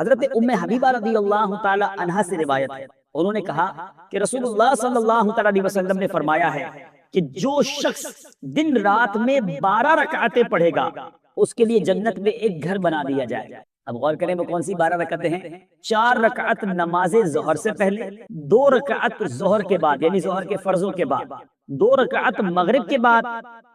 حضرت ام حبیبہ رضی اللہ تعالی عنہا سے روایت ہے، انہوں نے کہا کہ رسول اللہ صلی اللہ تعالی علیہ وسلم نے فرمایا ہے کہ جو شخص دن رات میں 12 رکعتیں پڑھے گا اس کے لیے جنت میں ایک گھر بنا دیا جائے گا۔ اب غور کریں وہ کون سی 12 رکعتیں ہیں؟ 4 رکعت نماز ظہر سے پہلے، 2 رکعت ظہر کے بعد یعنی ظہر کے فرضوں کے بعد، 2 رکعت مغرب کے بعد،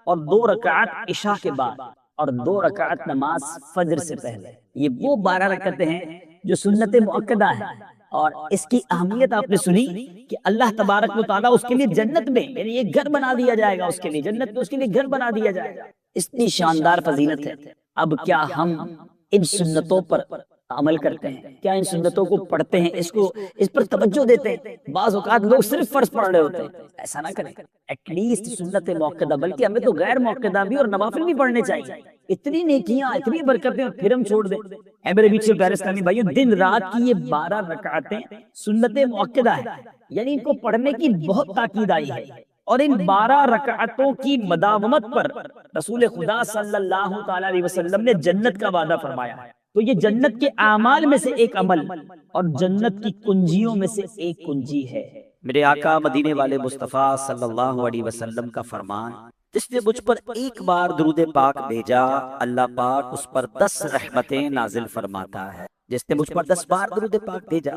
اور 2 رکعت عشاء کے بعد، اور 2 رکعت نماز فجر سے پہلے۔ یہ وہ 12 رکعتیں ہیں جو سنت مؤکدہ ہے، اور اس کی اہمیت آپ نے سنی کہ اللہ تبارک و تعالیٰ اس کے لیے جنت میں یعنی ایک گھر بنا دیا جائے گا، اس کے لیے جنت میں اس کے لیے گھر بنا دیا جائے گا۔ اتنی شاندار فضیلت ہے۔ اب کیا ہم ان سنتوں پر عمل کرتے ہیں؟ کیا ان سنتوں کو پڑھتے ہیں، اس پر توجہ دیتے ہیں؟ بعض اوقات لوگ صرف فرض پڑھ رہے ہوتے ہیں، ایسا نہ کریں، ایٹ لیسٹ سنت موقدہ، بلکہ ہمیں تو غیر موقدہ بھی اور نوافل بھی پڑھنے چاہیے۔ اتنی نیکیاں، اتنی برکتیں، اور پھر ہم چھوڑ دیں۔ اے میرے بیچ سے پیارے اسلامی بھائیو، دن رات کی یہ 12 رکعتیں سنت موقدہ ہے، یعنی ان کو پڑھنے کی بہت تاکید آئی ہے، اور ان 12 رکعتوں کی مداومت پر رسول خدا صلی اللہ تعالی علیہ وسلم نے جنت کا وعدہ فرمایا ہے۔ تو یہ جنت کے اعمال میں سے ایک عمل اور جنت کی کنجیوں میں سے ایک کنجی ہے۔ میرے آقا مدینے والے مصطفیٰ صلی اللہ علیہ وسلم کا فرمان، جس نے مجھ پر ایک بار درود پاک بھیجا اللہ پاک اس پر 10 رحمتیں نازل فرماتا ہے۔ جس نے مجھ پر 10 بار درود پاک بھیجا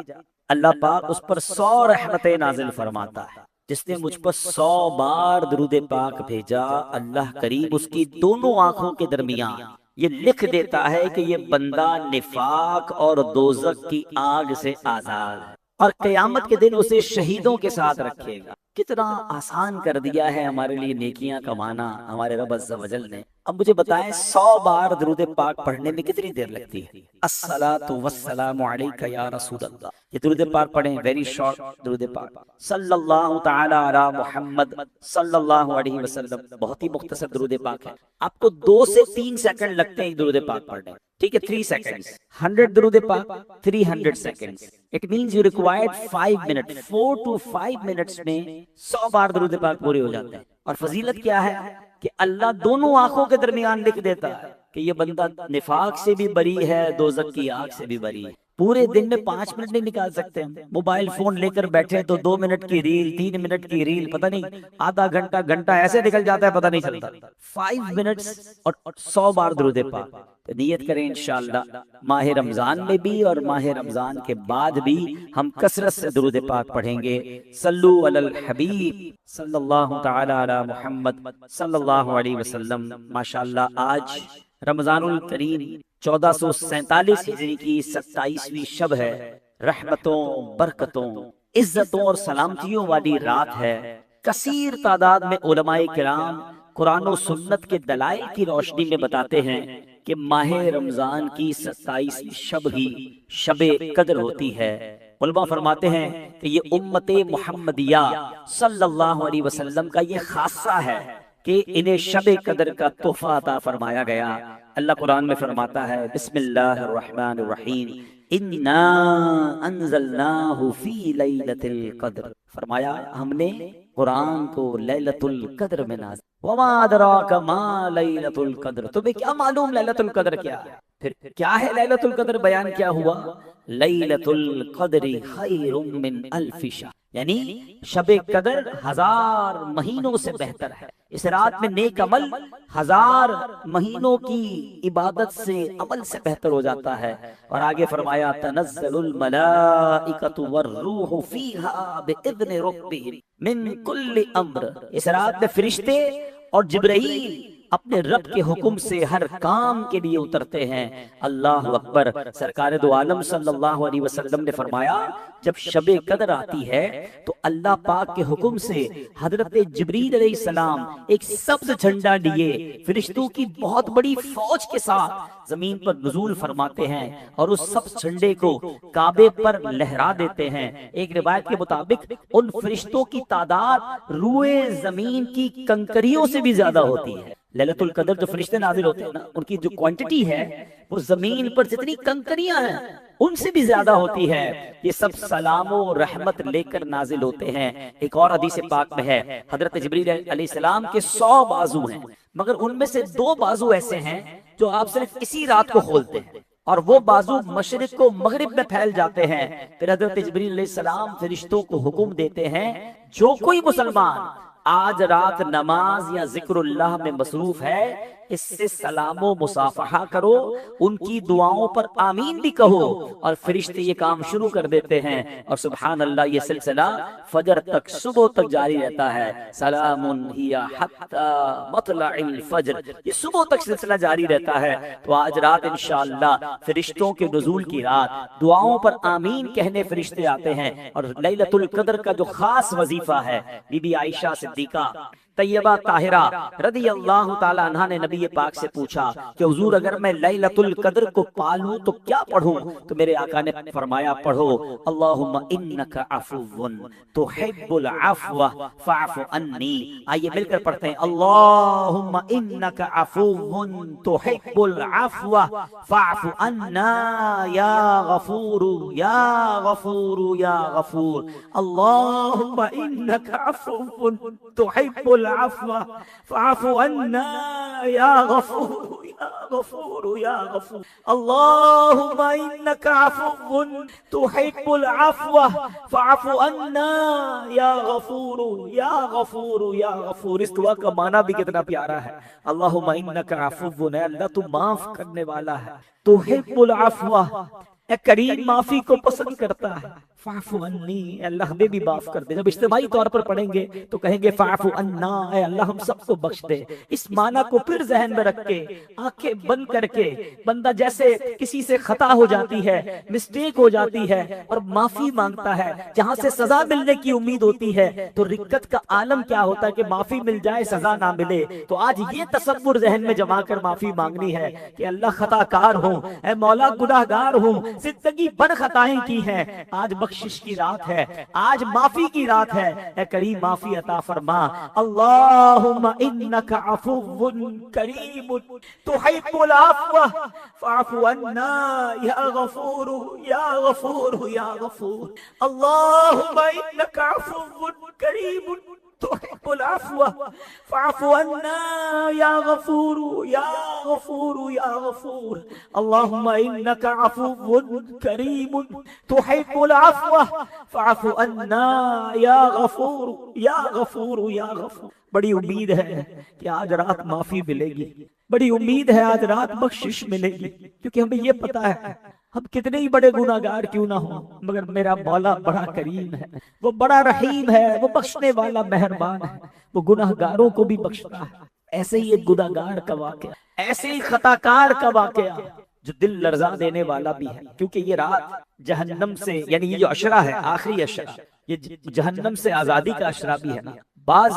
اللہ پاک اس پر 100 رحمتیں نازل فرماتا ہے۔ جس نے مجھ پر 100 بار درود پاک بھیجا اللہ کریم اس کی دونوں آنکھوں کے درمیان یہ لکھ دیتا ہے کہ یہ بندہ نفاق اور دوزخ کی آگ سے آزاد ہے، اور قیامت کے دن اسے شہیدوں کے ساتھ رکھے گا۔ کتنا آسان کر دیا ہے ہمارے لیے نیکیاں کمانا ہمارے رب عز و جل نے۔ اب مجھے بتائیں 100 بار درود پاک پڑھنے میں کتنی دیر لگتی ہے؟ الصلاۃ والسلام علیک یا رسول اللہ، یہ درود پاک پڑھیں، ویری شارٹ درود پاک، صلی اللہ تعالی علی محمد صلی اللہ علیہ وسلم، بہت ہی مختصر درود پاک ہے۔ آپ کو 2 سے 3 سیکنڈ لگتے ہیں درود پاک پڑھنے، ٹھیک ہے، 3 seconds 100 درود پاک 300 seconds، it means you required 5 minutes 4 to 5 minutes میں 100 بار درود پاک پورے ہو جاتے ہیں۔ اور فضیلت کیا ہے کہ اللہ دونوں آنکھوں کے درمیان لکھ دیتا ہے کہ یہ بندہ نفاق سے بھی بری ہے، دوزخ کی آگ سے بھی بری ہے۔ پورے دن میں 5 منٹ نہیں نکال سکتے ہم، موبائل فون لے کر بیٹھے تو 2 منٹ کی ریل، 3 منٹ کی ریل، پتہ نہیں آدھا گھنٹہ ایسے نکل جاتا ہے، پتہ نہیں چلتا۔ 5 منٹس اور 100 بار درود پاک۔ تو نیت کریں انشاءاللہ ماہ رمضان میں بھی اور ماہ رمضان کے بعد بھی ہم کثرت سے درود پاک پڑھیں گے۔ صلو علی الحبیب صلی اللہ تعالی علی محمد صلی اللہ علیہ وسلم۔ ماشاءاللہ آج رمضان الکریم 1447 ہجری کی 27ویں شب ہے، رحمتوں، برکتوں، عزتوں اور سلامتیوں والی رات ہے۔ کثیر تعداد میں علماء کرام قرآن و سنت کے دلائل کی روشنی میں بتاتے ہیں کہ ماہ رمضان کی 27ویں شب ہی شب قدر ہوتی ہے۔ علماء فرماتے ہیں کہ یہ امت محمدیہ صلی اللہ علیہ وسلم کا یہ خاصہ ہے کہ انہیں شب قدر کا تحفہ عطا فرمایا گیا۔ اللہ قرآن میں فرماتا ہے بسم اللہ الرحمن الرحیم انا انزلناہ فی لیلۃ القدر، فرمایا ہم نے قرآن کو لیلۃ القدر میں نازل۔ وما ادراک ما لیلۃ القدر، تمہیں کیا معلوم لیلۃ القدر کیا ہے؟ پھر کیا ہے لیلۃ القدر؟ بیان کیا ہوا؟ لیلۃ القدر خیر من الف شہر، یعنی شب قدر 1000 مہینوں سے بہتر ہے۔ اس رات میں نیک عمل 1000 مہینوں کی عبادت سے، عمل سے بہتر ہو جاتا ہے۔ اور آگے فرمایا تنزل الملائکۃ والروح فیہا باذن ربہم من کل امر، اس رات میں فرشتے اور جبرائیل اپنے رب کے حکم سے ہر کام کے لیے اترتے ہیں۔ اللہ اکبر۔ سرکار دو عالم صلی اللہ علیہ وسلم نے فرمایا جب شب قدر آتی ہے تو اللہ پاک کے حکم سے حضرت جبریل علیہ السلام ایک سبز جھنڈا لیے فرشتوں کی بہت بڑی فوج کے ساتھ زمین پر نزول فرماتے ہیں اور اس سبز جھنڈے کو کعبے پر لہرا دیتے ہیں۔ ایک روایت کے مطابق ان فرشتوں کی تعداد روئے زمین کی کنکریوں سے بھی زیادہ ہوتی ہے۔ لیلۃ القدر جو فرشتے نازل ہوتے ہیں نا، ان کی جو کوانٹٹی ہے وہ زمین پر جتنی کنکریاں ہیں ان سے بھی زیادہ ہوتی ہے۔ یہ سب سلام و رحمت لے کر نازل ہوتے ہیں۔ ایک اور حدیث پاک میں ہے حضرت جبریل علیہ السلام کے 100 بازو ہیں، مگر ان میں سے 2 بازو ایسے ہیں جو آپ صرف اسی رات کو کھولتے ہیں، اور وہ بازو مشرق کو مغرب میں پھیل جاتے ہیں. پھر حضرت جبریل علیہ السلام فرشتوں کو حکم دیتے ہیں جو کوئی مسلمان آج رات نماز یا ذکر اللہ میں مصروف ہے اس سے سلام و مصافحہ کرو، ان کی دعاؤں پر آمین بھی کہو. اور فرشتے یہ کام شروع کر دیتے ہیں اور سبحان اللہ یہ سلسلہ فجر تک، صبح تک جاری رہتا ہے. سلام ہی حتی مطلع الفجر، یہ صبح تک سلسلہ جاری رہتا ہے. تو آج رات انشاءاللہ فرشتوں کے نزول کی رات، دعاؤں پر آمین کہنے فرشتے آتے ہیں. اور لیلۃ القدر کا جو خاص وظیفہ ہے، بی بی عائشہ صدیقہ طیبہ طاہرہ رضی اللہ تعالی عنہ نے نبی پاک سے پوچھا کہ حضور اگر میں لیلۃ القدر کو پالوں تو کیا پڑھوں؟ تو میرے آقا نے فرمایا پڑھو اللہم انک عفو تحب العفو فاعف عنی. آئیے مل کر پڑھتے ہیں اللہم انک عفو تحب العفو فاعف عنا یا غفور یا غفور یا غفور. اللہم انک عفو تحب العفو فاعف عنا یا غفور یا غفور یا غفور. اللہم انک عفو تحب العفو فاعف عنا یا غفور یا غفور یا غفور. اس دعا کا معنی بھی کتنا پیارا ہے. اللہم انک عفو، اے اللہ تو معاف کرنے والا ہے، تحب العفو، اے کریم معافی کو پسند کرتا ہے. فاعف عنی، اے اللہ ہمیں بھی معاف کر دے. جب اجتماعی طور پر پڑھیں گے تو کہیں گے فاعف عنا، اے اللہ ہم سب کو بخش دے. اس معنی کو پھر ذہن میں رکھ کے آنکھیں بند کر کے بندہ جیسے کسی سے خطا ہو جاتی ہے، مسٹیک ہو جاتی ہے اور معافی مانگتا ہے جہاں سے سزا ملنے کی امید ہوتی ہے، تو رکت کا عالم کیا ہوتا ہے کہ معافی مل جائے سزا نہ ملے. تو آج یہ تصور ذہن میں جما کر معافی مانگنی ہے کہ اللہ خطا کار ہوں، اے مولا گناہ گار ہوں، زندگی بڑ خطائیں کی ہیں، آج بخشش کی رات ہے، آج معافی کی رات ہے. اے کریم معافی عطا فرما. اللہم انک عفو کریم تحب العفو فاعف عنا یا غفور یا غفور یا غفور. اللہم انک عفو کریم تحب العفو فاعف عنا یا غفور یا غفور یا غفور. اللہم انک عفو کریم تحب العفو فاعف عنا یا غفور یا غفور یا غفور. بڑی امید ہے کہ آج رات معافی ملے گی، بڑی امید ہے آج رات بخشش ملے گی، کیونکہ ہمیں یہ پتا ہے ہم کتنے ہی بڑے گناہگار کیوں نہ ہوں مگر میرا مولا بڑا کریم ہے، وہ بڑا رحیم ہے، وہ بخشنے والا مہربان ہے، وہ گناہگاروں کو بھی بخشتا ہے. ایسے ہی ایک گناہگار کا واقعہ، ایسے ہی خطا کار کا واقعہ جو دل لرزا دینے والا بھی ہے، کیونکہ یہ رات جہنم سے، یعنی یہ جو عشرہ ہے آخری عشرہ، یہ جہنم سے آزادی کا عشرہ بھی ہے نا. بعض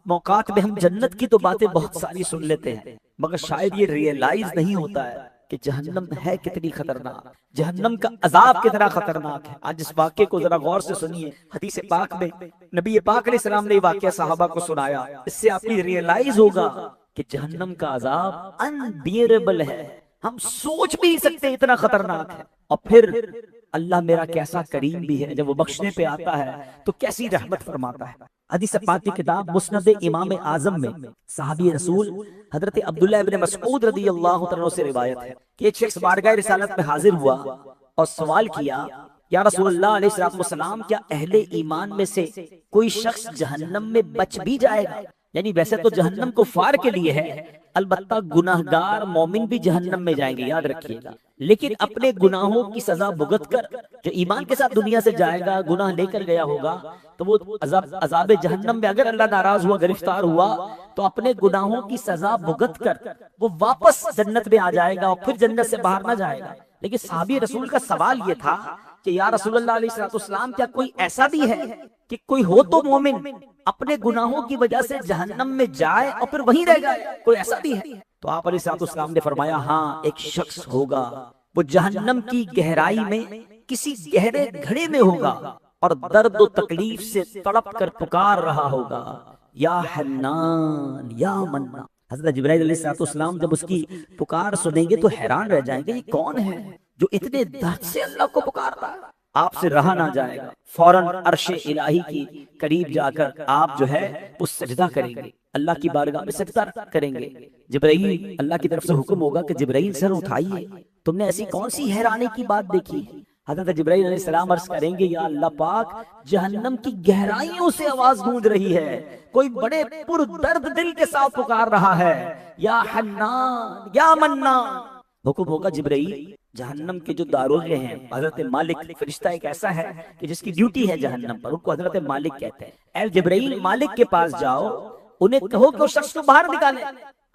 موقعات میں ہم جنت کی تو باتیں بہت ساری سن لیتے ہیں مگر شاید یہ ریئلائز نہیں ہوتا ہے کہ جہنم ہے کتنی خطرناک، جہنم کا عذاب کتنا خطرناک ہے. آج اس واقعے کو ذرا غور سے سنیے. حدیث پاک میں نبی پاک علیہ السلام نے یہ واقعہ صحابہ کو سنایا. اس سے آپ کو ریئلائز ہوگا کہ جہنم کا عذاب انبیئربل ہے، ہم سوچ بھی نہیں سکتے اتنا خطرناک ہے. اور پھر اللہ میرا کیسا کریم بھی ہے، جب وہ بخشنے پہ آتا ہے تو کیسی رحمت فرماتا ہے. حدیث پاک کی کتاب مسند امام اعظم میں صحابی رسول حضرت عبداللہ ابن مسعود رضی اللہ عنہ سے روایت ہے کہ ایک شخص بارگاہ رسالت میں حاضر ہوا اور سوال کیا، یا رسول اللہ علیہ السلام کیا اہل ایمان میں سے کوئی شخص جہنم میں بچ بھی جائے گا؟ یعنی ویسے تو جہنم کفار کے لیے ہے، البتہ گناہگار مومن بھی جہنم میں جائیں گے، یاد رکھیے گا. لیکن اپنے گناہوں کی سزا بھگت کر جو ایمان کے ساتھ دنیا سے جائے گا، گناہ لے کر گیا ہوگا، تو وہ عذاب جہنم میں اگر اللہ ناراض ہوا، گرفتار ہوا، تو اپنے گناہوں کی سزا بھگت کر وہ واپس جنت میں آ جائے گا اور پھر جنت سے باہر نہ جائے گا. لیکن صحابی رسول کا سوال یہ تھا کہ یا رسول اللہ علیہ السلام کیا کوئی ایسا بھی ہے کہ کوئی ہو تو مومن اپنے گناہوں کی وجہ سے جہنم میں جائے اور پھر وہیں رہ جائے، کوئی ایسا بھی ہے؟ تو آپ علیہ السلام نے فرمایا ہاں ایک شخص ہوگا، وہ جہنم کی گہرائی میں کسی گہرے گھڑے میں ہوگا اور درد و تکلیف سے تڑپ کر پکار رہا ہوگا یا حنان یا منان. حضرت جبرائیل علیہ السلام جب اس کی پکار سنیں گے تو حیران رہ جائیں گے، یہ کون ہے جو اتنے درد سے اللہ کو پکار رہا ہے؟ آپ سے رہا نہ جائے گا، فوراً عرش الہی کی قریب جا کر آپ جو ہے وہ سجدہ کریں گے، اللہ کی بارگاہ میں سجدہ کریں گے۔ جبرائیل، اللہ کی طرف سے حکم ہوگا کہ جبرائیل سر اٹھائیے، تم نے ایسی کون سی حیرانے کی بات دیکھی؟ حضرت جبرائیل علیہ السلام عرض کریں گے یا اللہ پاک، جہنم کی گہرائیوں سے آواز گونج رہی ہے، کوئی بڑے پر درد دل کے ساتھ پکار رہا ہے، یا حنان یا منان۔ حکم ہوگا جبرائیل، جہنم کے جو داروغے ہیں، حضرت مالک فرشتہ ایک ایسا ہے کہ جس کی ڈیوٹی ہے جہنم پر، ان کو حضرت مالک کہتے ہیں، اے جبرائیل مالک کے پاس جاؤ، انہیں کہو کہ اس شخص کو باہر نکالے۔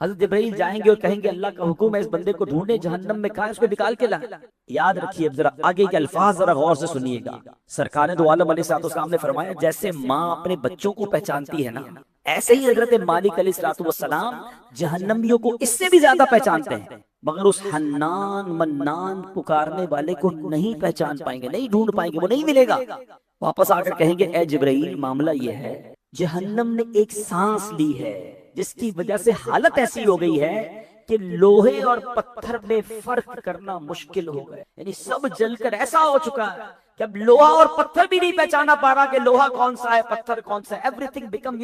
حضرت جبرائیل جائیں گے اور کہیں گے اللہ کا حکم ہے اس بندے کو ڈھونڈے، جہنم میں کہاں ہے، اس کو نکال کے لائیں۔ یاد رکھیے، ذرا آگے کے الفاظ ذرا غور سے سنیے گا۔ سرکار دو عالم علیہ الصلوۃ والسلام نے فرمایا جیسے ماں اپنے بچوں کو پہچانتی ہے نا، ایسے ہی حضرت مالک علیہ الصلوۃ والسلام جہنمیوں کو اس سے بھی زیادہ پہچانتے ہیں، مگر اس حنان منان پکارنے والے کو نہیں پہچان پائیں گے، نہیں ڈھونڈ پائیں گے، وہ نہیں ملے گا۔ واپس آ کر کہیں گے اے جبرائیل، معاملہ یہ ہے جہنم نے ایک سانس لی ہے جس کی وجہ سے حالت ایسی ہو گئی ہے کہ لوہے اور پتھر میں فرق کرنا مشکل ہو گئے، یعنی سب جل کر ایسا ہو چکا ہے کہ اب لوہا اور پتھر بھی نہیں پہچانا پا رہا کہ لوہا کون سا ہے، پتھر کون سا ہے، ایوریتھنگ بیکم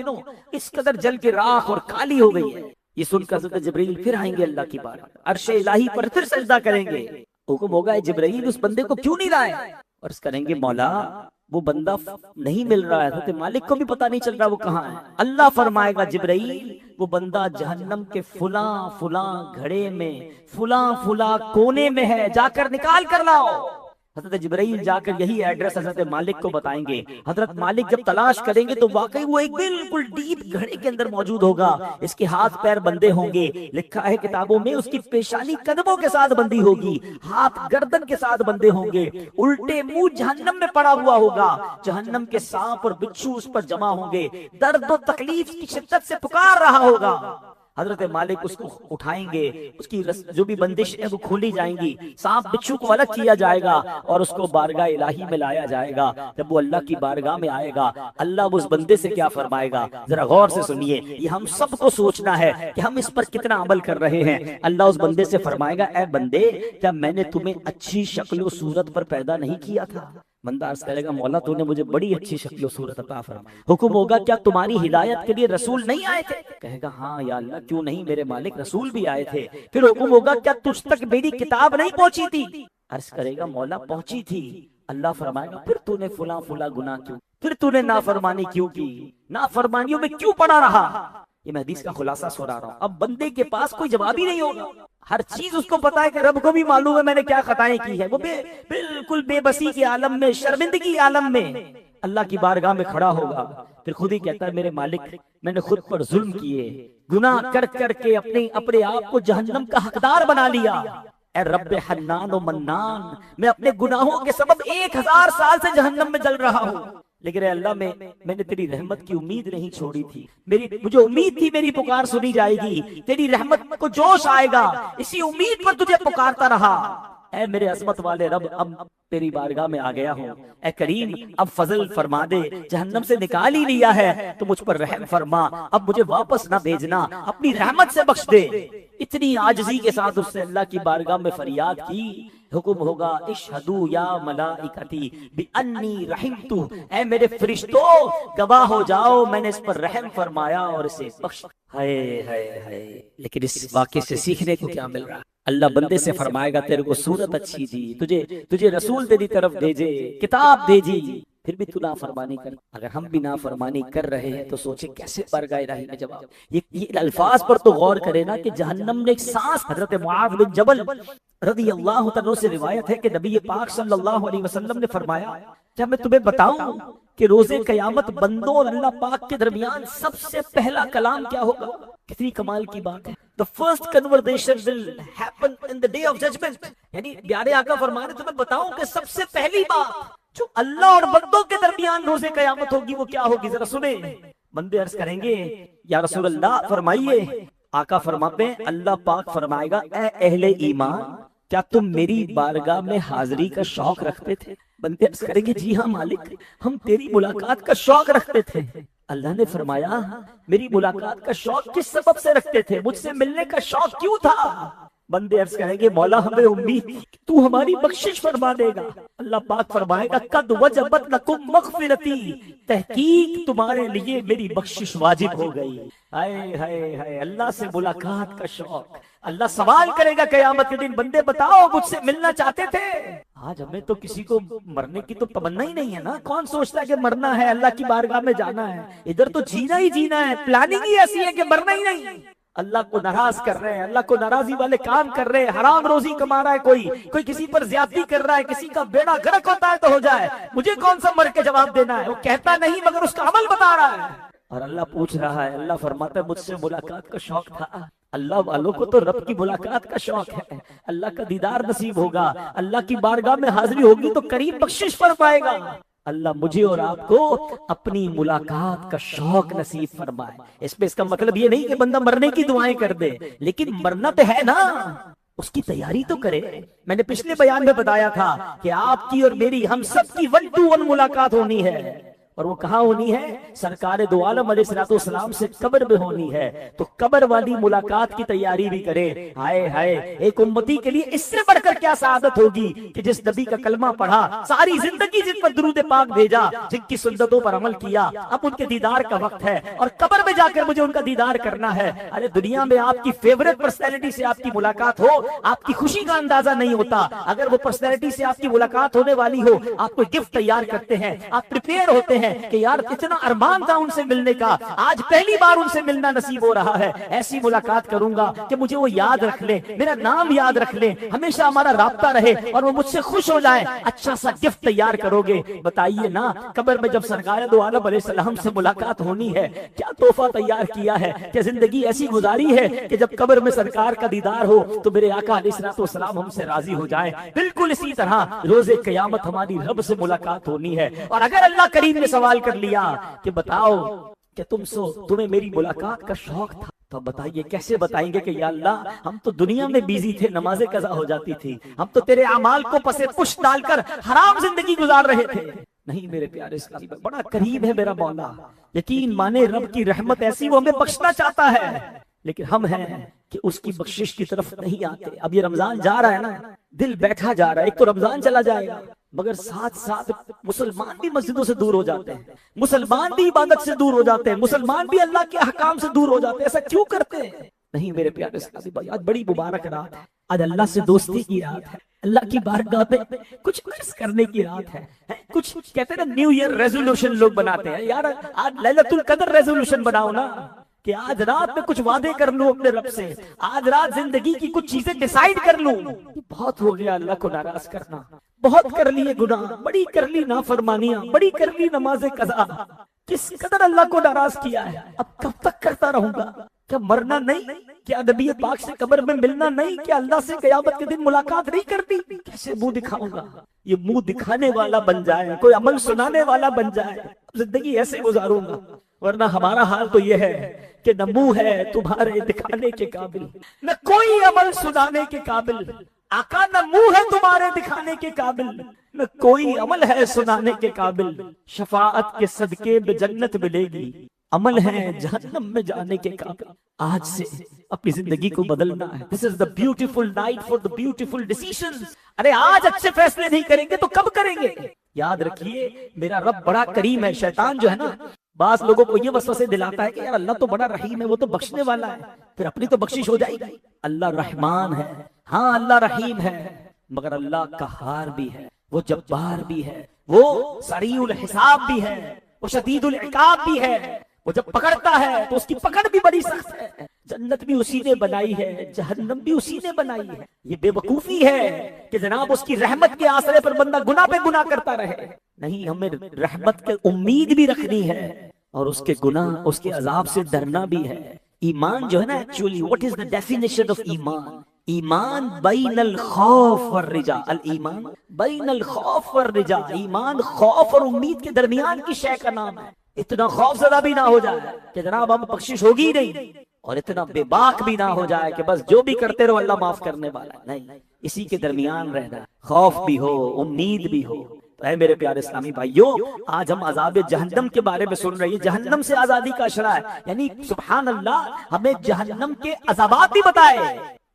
اس قدر جل کے راکھ اور کالی ہو گئی ہے۔ یہ سن کر حضرت جبرائیل پھر آئیں گے اللہ کی بارگاہ، عرش الہی پر پھر سجدہ کریں گے۔ حکم ہوگا اے جبرائیل اس بندے کو کیوں نہیں لائے؟ عرض کریں گے مولا وہ بندہ نہیں مل رہا ہے، حضرت مالک کو بھی پتہ نہیں چل رہا وہ کہاں ہے۔ اللہ فرمائے گا جبرائیل وہ بندہ جہنم کے فلاں فلاں گھڑے میں فلاں فلاں کونے میں ہے، جا کر نکال کر لاؤ۔ حضرت جبرائیل جا کر یہی ایڈریس حضرت مالک کو بتائیں گے۔ حضرت مالک جب تلاش کریں گے تو واقعی وہ ایک بالکل ڈیپ گھڑے کے اندر موجود ہوگا، اس کے ہاتھ پیر بندے ہوں گے، لکھا ہے کتابوں میں اس کی پیشانی قدموں کے ساتھ بندی ہوگی، ہاتھ گردن کے ساتھ بندے ہوں گے، الٹے منہ جہنم میں پڑا ہوا ہوگا، جہنم کے سانپ اور بچھو اس پر جمع ہوں گے، درد و تکلیف کی شدت سے پکار رہا ہوگا۔ حضرت مالک اس کو اٹھائیں گے، اس کی جو بھی بندش ہے وہ کھولی جائیں گی، سانپ بچھو کو الگ کیا جائے گا اور اس کو بارگاہ الہی میں لایا جائے گا۔ جب وہ اللہ کی بارگاہ میں آئے گا، اللہ اس بندے سے کیا فرمائے گا، ذرا غور سے سنیے، یہ ہم سب کو سوچنا ہے کہ ہم اس پر کتنا عمل کر رہے ہیں۔ اللہ اس بندے سے فرمائے گا اے بندے، کیا میں نے تمہیں اچھی شکل و صورت پر پیدا نہیں کیا تھا؟ بندہ عرض کرے گا مولا تو نے مجھے بڑی اچھی شکل و صورت عطا فرمائی۔ حکم ہوگا کیا تمہاری ہدایت کے لیے رسول نہیں آئے تھے؟ کہے گا ہاں یا اللہ کیوں نہیں میرے مالک، رسول بھی آئے تھے۔ پھر حکم ہوگا کیا تجھ تک میری کتاب نہیں پہنچی تھی؟ عرض کرے گا مولا پہنچی تھی۔ اللہ فرمائے گا پھر تو نے فلاں فلاں گناہ کیوں، پھر تو نے نافرمانی کیوں کی، نافرمانیوں میں کیوں پڑا رہا؟ یہ میں حدیث کا خلاصہ سنا رہا ہوں۔ اب بندے کے پاس کوئی جواب ہی نہیں ہوگا، ہر چیز اس کو پتا ہے کہ رب کو بھی معلوم ہے میں نے کیا خطائیں کی ہے، وہ بالکل بے بسی کے عالم میں، شرمندگی عالم میں اللہ کی بارگاہ میں کھڑا ہوگا۔ پھر خود ہی کہتا ہے میرے مالک میں نے خود پر ظلم کیے، گناہ کر کر کے اپنے آپ کو جہنم کا حقدار بنا لیا۔ اے رب حنان و منان، میں اپنے گناہوں کے سبب 1000 سال سے جہنم میں جل رہا ہوں، لیکن اے اللہ میں نے تیری رحمت کی امید نہیں چھوڑی تھی، مجھے امید تھی میری پکار سنی جائے گی، تیری رحمت کو جوش آئے گا، اسی امید پر تجھے پکارتا رہا۔ اے میرے عظمت والے رب اب تیری بارگاہ میں آ گیا ہوں، اے کریم اب فضل فرما دے، جہنم سے نکال ہی لیا ہے تو مجھ پر رحم فرما، اب مجھے واپس نہ بھیجنا، اپنی رحمت سے بخش دے۔ اتنی عاجزی کے ساتھ اس سے اللہ کی بارگاہ میں فریاد کی۔ حکم ہوگا اشہدو یا ملائکتی بانی رحمتو، اے میرے فرشتوں گواہ ہو جاؤ میں نے اس پر رحم فرمایا اور اسے بخش۔ ہائے ہائے ہائے، لیکن اس واقعے سے سیکھنے کو کیا مل رہا؟ اللہ بندے سے فرمائے گا تیرے کو صورت اچھی دی، تجھے رسول تیری طرف بھیجے، کتاب بھیجی، پھر بھی تو نافرمانی کر۔ اگر ہم بھی نافرمانی کر رہے ہیں تو سوچے کیسے بارگاہ الہی میں جواب۔ یہ الفاظ پر تو غور کرے نا کہ جہنم نے ایک سانس۔ حضرت معاذ بن جبل رضی اللہ تعالیٰ سے روایت ہے کہ نبی پاک صلی اللہ علیہ وسلم نے فرمایا کیا میں تمہیں بتاؤں کہ روز قیامت بندوں اور اللہ پاک کے درمیان سب سے پہلا کلام کیا ہوگا؟ کتنی کمال کی بات ہے۔ The first conversation will happen in the day of judgment، یعنی پیارے آقا فرما رہے تمہیں بتاؤں کہ سب سے پہلی بات جو اللہ اور بندوں کے درمیان روز قیامت ہوگی وہ کیا ہوگی، ذرا سنیں۔ بندے عرض کریں گے یا رسول اللہ فرمائیے۔ آقا فرماتے ہیں اللہ پاک فرمائے گا اے اہل ایمان کیا تم میری بارگاہ میں حاضری کا شوق رکھتے تھے؟ بندے عرض کریں گے جی ہاں مالک ہم تیری ملاقات کا شوق رکھتے تھے۔ اللہ نے فرمایا میری ملاقات کا شوق کس سبب سے رکھتے تھے، مجھ سے ملنے کا شوق کیوں تھا؟ بندے عرض کریں گے مولا ہمیں امید تو ہماری بخشش فرما دے گا. اللہ پاک فرمائے گا قد وجبت لکم مغفرتی، تحقیق تمہارے لیے میری بخشش واجب ہو گئی. ہائے ہائے ہائے، اللہ سے ملاقات کا شوق. اللہ سوال کرے گا قیامت کے دن، بندے بتاؤ مجھ سے ملنا چاہتے تھے؟ آج ہمیں تو کسی کو مرنے کی تو تمنا ہی نہیں ہے نا. کون سوچتا ہے کہ مرنا ہے، اللہ کی بارگاہ میں جانا ہے؟ ادھر تو جینا ہی جینا ہے، پلاننگ ہی ایسی ہے کہ مرنا ہی نہیں. اللہ کو ناراض کر رہے ہیں، اللہ کو ناراضی والے کام کر رہے ہیں، حرام روزی کما رہا ہے، کوئی کسی پر زیادتی کر رہا ہے، کسی کا بیڑا غرق ہوتا ہے تو ہو جائے، مجھے کون سا مر کے جواب دینا ہے؟ وہ کہتا نہیں مگر اس کا عمل بتا رہا ہے. اور اللہ پوچھ رہا ہے، اللہ فرماتا ہے مجھ سے ملاقات کا شوق تھا. اللہ والوں کو تو رب کی ملاقات کا شوق ہے، اللہ کا دیدار نصیب ہوگا، اللہ کی بارگاہ میں حاضری ہوگی تو کریم بخشش فرمائے گا. اللہ مجھے اور آپ کو اپنی ملاقات کا شوق نصیب فرمائے. اس کا مطلب یہ نہیں کہ بندہ مرنے کی دعائیں کر دے، لیکن مرنا تو ہے نا، اس کی تیاری تو کرے. میں نے پچھلے بیان میں بتایا تھا کہ آپ کی اور میری، ہم سب کی 1 to 1 ملاقات ہونی ہے. اور وہ کہاں ہونی ہے؟ سرکار دو عالم علیہ السلام سے قبر میں ہونی ہے. تو قبر والی ملاقات کی تیاری بھی کرے. ہائے ہائے، ایک امتی کے لیے اس سے بڑھ کر کیا سعادت ہوگی کہ جس نبی کا کلمہ پڑھا، ساری زندگی جن پر درود پاک بھیجا، جن کی سنتوں پر عمل کیا، اب ان کے دیدار کا وقت ہے اور قبر میں جا کر مجھے ان کا دیدار کرنا ہے. ارے دنیا میں آپ کی فیورٹ پرسنالٹی سے آپ کی ملاقات ہو، آپ کی خوشی کا اندازہ نہیں ہوتا. اگر وہ پرسنالٹی سے آپ کی ملاقات ہونے والی ہو، آپ کو گفٹ تیار کرتے ہیں، آپ پریپیئر ہوتے ہیں کہ یار اتنا ارمان تھا ان سے ملنے کا، آج پہلی بار ان سے ملنا نصیب ہو رہا ہے، ایسی ملاقات کروں گا کہ مجھے وہ یاد رکھ لیں، میرا نام یاد رکھ لیں، ہمیشہ ہمارا رابطہ رہے اور وہ مجھ سے خوش ہو جائے. اچھا سا گفٹ تیار کرو گے. بتائیے نا، قبر میں جب سرکار دو عالم علیہ السلام سے ملاقات ہونی ہے، کیا تحفہ تیار کیا ہے؟ کیا زندگی ایسی گزاری ہے کہ جب قبر میں سرکار کا دیدار ہو تو میرے آقا علیہ السلام ہم سے راضی ہو جائیں؟ بالکل اسی طرح روز قیامت ہماری رب سے ملاقات ہونی ہے. اور اگر اللہ کریم نے سوال کر لیا کہ بتاؤ کہ تمہیں میری ملاقات کا شوق تھا، تو بتائیے کیسے بتائیں گے کہ یا اللہ ہم تو دنیا میں بیزی تھے، نمازیں قضا ہو جاتی تھی، ہم تو تیرے اعمال کو پس پشت ڈال کر حرام زندگی گزار رہے تھے. نہیں میرے پیارے اسلامی، بڑا قریب ہے میرا مولا. یقین مانے رب کی رحمت ایسی، وہ ہمیں بخشنا چاہتا ہے، لیکن ہم ہیں کہ اس کی بخشش کی طرف نہیں آتے. اب یہ رمضان جا رہا ہے نا، دل بیٹھا جا رہا ہے. ایک تو رمضان چلا جائے گا، مگر ساتھ ساتھ مسلمان بھی مسجدوں سے دور ہو جاتے ہیں، مسلمان بھی عبادت سے دور ہو جاتے ہیں، مسلمان بھی اللہ کے احکام سے دور ہو جاتے ہیں. ایسا کیوں کرتے ہیں؟ نہیں میرے پیارے اسلامی بھائی، آج بڑی مبارک رات ہے، آج اللہ سے دوستی کی رات ہے، اللہ کی بارگاہ میں کچھ عرض کرنے کی رات ہے. کچھ کہتے ہیں نا نیو ایئر ریزولوشن لوگ بناتے ہیں، یار آج لیلۃ القدر ریزولوشن بناؤ نا، کہ آج رات میں کچھ وعدے کر لوں اپنے رب سے، آج رات زندگی کی کچھ چیزیں ڈیسائیڈ کر لوں. بہت ہو گیا اللہ کو ناراض کرنا، بہت کر لیے گناہ، بڑی کر لی نافرمانیاں، بڑی کر لی نماز قضا. کس قدر اللہ کو ناراض کیا ہے. اب کب تک کرتا رہوں گا؟ کیا مرنا نہیں؟ کیا نبی پاک سے قبر میں ملنا نہیں؟ کیا اللہ سے قیامت کے دن ملاقات نہیں کرتی؟ کیسے منہ دکھاؤں گا؟ یہ منہ دکھانے والا بن جائے، کوئی عمل سنانے والا بن جائے، زندگی ایسے گزاروں گا. ورنہ ہمارا حال تو یہ ہے کہ نہ منہ ہے تمہارے دکھانے کے قابل، نہ کوئی عمل سنانے کے قابل. آقا نہ منہ ہے تمہارے دکھانے کے قابل، نہ کوئی عمل ہے سنانے کے قابل. شفاعت کے صدقے میں جنت ملے گی، عمل ہے جہنم میں جانے کے قابل. آج سے اپنی زندگی کو بدلنا ہے. This is the beautiful night for the beautiful decisions. ارے آج اچھے فیصلے نہیں کریں گے تو کب کریں گے؟ یاد رکھیے میرا رب بڑا کریم ہے. شیطان جو ہے نا، بعض لوگوں کو یہ وسوسے دلاتا ہے کہ یار اللہ تو بڑا رحیم ہے، وہ تو بخشنے والا ہے، پھر اپنی تو بخشش ہو جائے گی. اللہ رحمان ہے، ہاں اللہ رحیم ہے، مگر اللہ قہار بھی ہے، وہ جبار بھی ہے، وہ سریع الحساب بھی ہے، وہ شدید العقاب بھی ہے. وہ جب پکڑتا ہے تو اس کی پکڑ بھی بڑی سخت ہے. جنت بھی اسی نے بنائی ہے، جہنم بھی اسی نے بنائی ہے. یہ بے وقوفی ہے کہ جناب اس کی رحمت کے آسرے پر بندہ گناہ پہ گناہ کرتا رہے. نہیں، ہمیں رحمت کی امید بھی رکھنی ہے اور اس کے گناہ، اس کے عذاب سے ڈرنا بھی ہے. ایمان جو ہے نا، actually what is the definition of ایمان؟ ایمان بین الخوف والرجا. الایمان بین الخوف والرجا. ایمان خوف اور امید کے درمیان کی شے کا نام ہے. اتنا خوف زدہ بھی نہ ہو جائے کہ جناب اب بخشش ہوگی نہیں، اور اتنا بے باک بھی نہ ہو جائے کہ بس جو بھی کرتے رہو اللہ معاف کرنے والا ہے. نہیں، اسی کے درمیان رہنا، خوف بھی ہو امید بھی ہو. اے میرے پیارے اسلامی بھائیوں، آج ہم عذاب جہنم کے بارے میں سن رہے ہیں. جہنم سے آزادی کا اشارہ ہے، یعنی سبحان اللہ، ہمیں جہنم کے عذابات بھی بتائے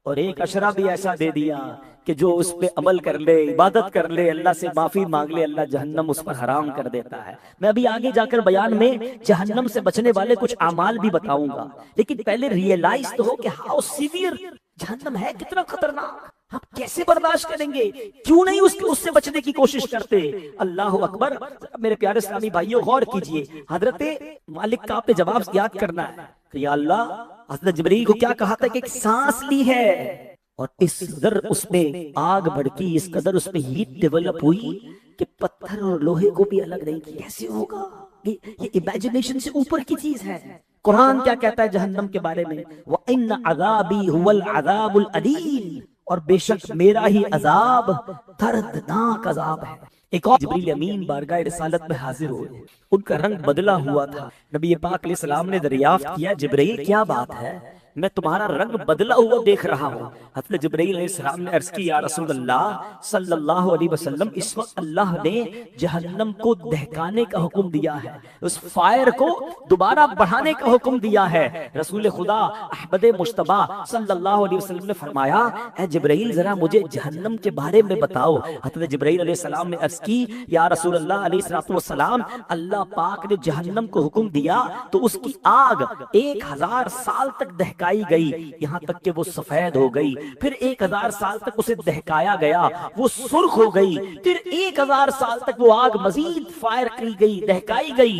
اور ایک اشرہ بھی ایسا دے دیا کہ جو اس پہ عمل کر لے، عبادت کر لے، اللہ سے معافی مانگ لے، اللہ جہنم اس پر حرام کر دیتا ہے۔ میں ابھی آگے جا کر بیان میں جہنم سے بچنے والے کچھ اعمال بھی بتاؤں گا، لیکن پہلے ریئلائز تو ہو کہ ہاؤ سیویئر جہنم ہے، کتنا خطرناک، ہم کیسے برداشت کریں گے؟ کیوں نہیں اس سے بچنے کی کوشش کرتے؟ اللہ اکبر۔ میرے پیارے اسلامی بھائیوں غور کیجئے، حضرت مالک کا آپ نے جواب یاد کرنا ہے کہ یا اللہ، حضرت جبرائیل کو کیا کہا تھا کہ ایک سانس لی ہے اور اس قدر اس میں آگ بھڑکی، اس قدر اس میں ہیٹ ڈیولپ ہوئی کہ پتھر اور لوہے کو بھی الگ نہیں کیا۔ کیسے ہوگا؟ یہ امیجنیشن سے اوپر کی چیز ہے۔ قرآن کیا کہتا ہے جہنم کے بارے میں؟ وَإِنَّ عَذَابِي هُوَ الْعَذَابُ الْأَلِيمُ، اور بے شک میرا ہی عذاب دردناک عذاب ہے۔ ایک اور جبریل امین بارگاہ رسالت میں حاضر ہوئے، ان کا رنگ بدلا ہوا تھا۔ نبی پاک علیہ السلام نے دریافت کیا، جبرائیل کیا بات ہے؟ میں تمہارا رنگ بدلا ہوا دیکھ رہا ہوں۔ حضرت جبرائیل علیہ السلام نے عرض کی، یا رسول اللہ صلی اللہ علیہ وسلم، اس وقت اللہ نے جہنم کو دہکانے کا حکم دیا ہے، اس فائر کو دوبارہ بڑھانے کا حکم دیا ہے۔ رسول خدا احمد مجتبی صلی اللہ علیہ وسلم نے فرمایا، اے جبرائیل ذرا مجھے جہنم کے بارے میں بتاؤ۔ حضرت جبرائیل علیہ السلام نے عرض کی، یا رسول اللہ علیہ السلام، اللہ پاک نے جہنم کو حکم دیا تو اس کی آگ 1000 سال تک دہکائی گئی، یہاں تک کہ وہ سفید ہو گئی، پھر 1000 سال تک اسے دہکایا گیا، وہ سرخ ہو گئی، پھر 1000 سال تک وہ آگ مزید فائر کی گئی، دہکائی گئی۔